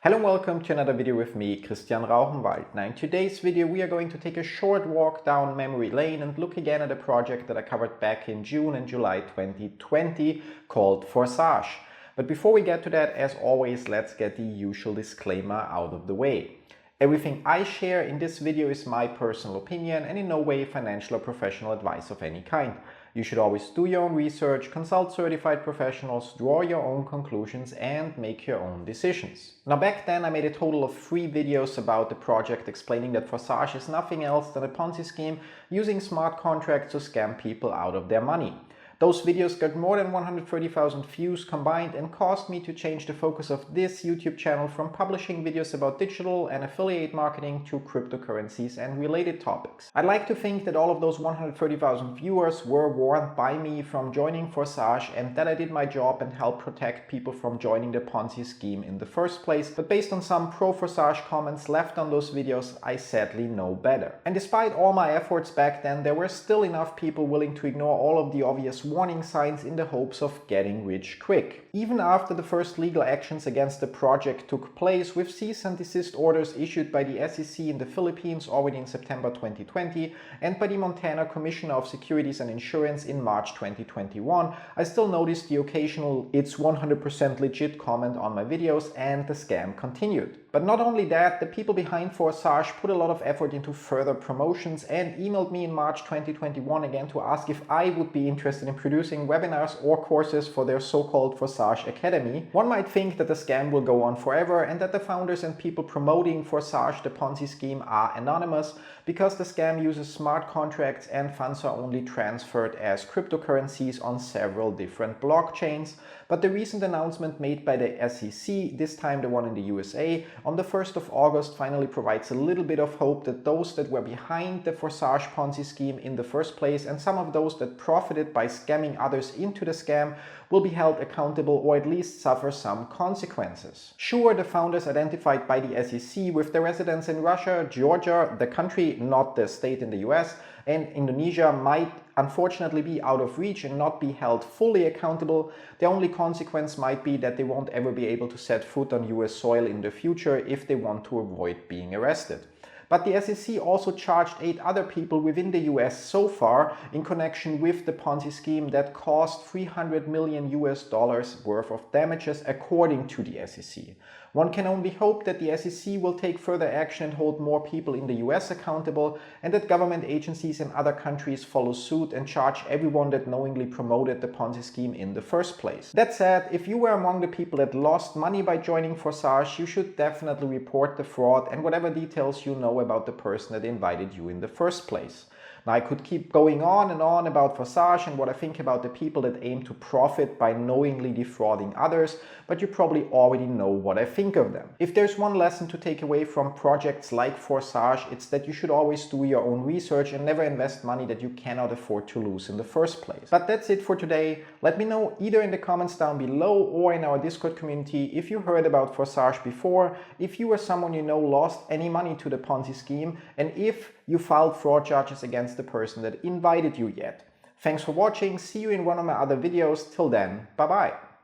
Hello and welcome to another video with me, Rauchenwald. Now in today's video we are going to take a short walk down memory lane and look again at a project that I covered back in June and July 2020 called Forsage. But before we get to that, as always, let's get the usual disclaimer out of the way. Everything I share in this video is my personal opinion and in no way financial or professional advice of any kind. You should always do your own research, consult certified professionals, draw your own conclusions and make your own decisions. Now back then I made a total of 3 videos about the project explaining that Forsage is nothing else than a Ponzi scheme using smart contracts to scam people out of their money. Those videos got more than 130,000 views combined and caused me to change the focus of this YouTube channel from publishing videos about digital and affiliate marketing to cryptocurrencies and related topics. I'd like to think that all of those 130,000 viewers were warned by me from joining Forsage and that I did my job and helped protect people from joining the Ponzi scheme in the first place. But based on some pro-Forsage comments left on those videos, I sadly know better. And despite all my efforts back then, there were still enough people willing to ignore all of the obvious warning signs in the hopes of getting rich quick. Even after the first legal actions against the project took place, with cease and desist orders issued by the SEC in the Philippines already in September 2020 and by the Montana Commissioner of Securities and Insurance in March 2021, I still noticed the occasional "it's 100% legit" comment on my videos and the scam continued. But not only that, the people behind Forsage put a lot of effort into further promotions and emailed me in March 2021 again to ask if I would be interested in producing webinars or courses for their so-called Forsage Academy. One might think that the scam will go on forever and that the founders and people promoting Forsage, the Ponzi scheme, are anonymous because the scam uses smart contracts and funds are only transferred as cryptocurrencies on several different blockchains. But the recent announcement made by the SEC, this time the one in the USA, on the 1st of August finally provides a little bit of hope that those that were behind the Forsage Ponzi scheme in the first place and some of those that profited by scamming others into the scam will be held accountable or at least suffer some consequences. Sure, the founders identified by the SEC with their residence in Russia, Georgia, the country, not the state in the US, and Indonesia might unfortunately be out of reach and not be held fully accountable. The only consequence might be that they won't ever be able to set foot on US soil in the future if they want to avoid being arrested. But the SEC also charged 8 other people within the US so far in connection with the Ponzi scheme that caused $300 million worth of damages according to the SEC. One can only hope that the SEC will take further action and hold more people in the US accountable and that government agencies in other countries follow suit and charge everyone that knowingly promoted the Ponzi scheme in the first place. That said, if you were among the people that lost money by joining Forsage, you should definitely report the fraud and whatever details you know about the person that invited you in the first place. Now, I could keep going on and on about Forsage and what I think about the people that aim to profit by knowingly defrauding others, but you probably already know what I think of them. If there's one lesson to take away from projects like Forsage, it's that you should always do your own research and never invest money that you cannot afford to lose in the first place. But that's it for today. Let me know either in the comments down below or in our Discord community if you heard about Forsage before, if you or someone you know lost any money to the Ponzi scheme, and if you filed fraud charges against the person that invited you yet. Thanks for watching, see you in one of my other videos. Till then, bye bye.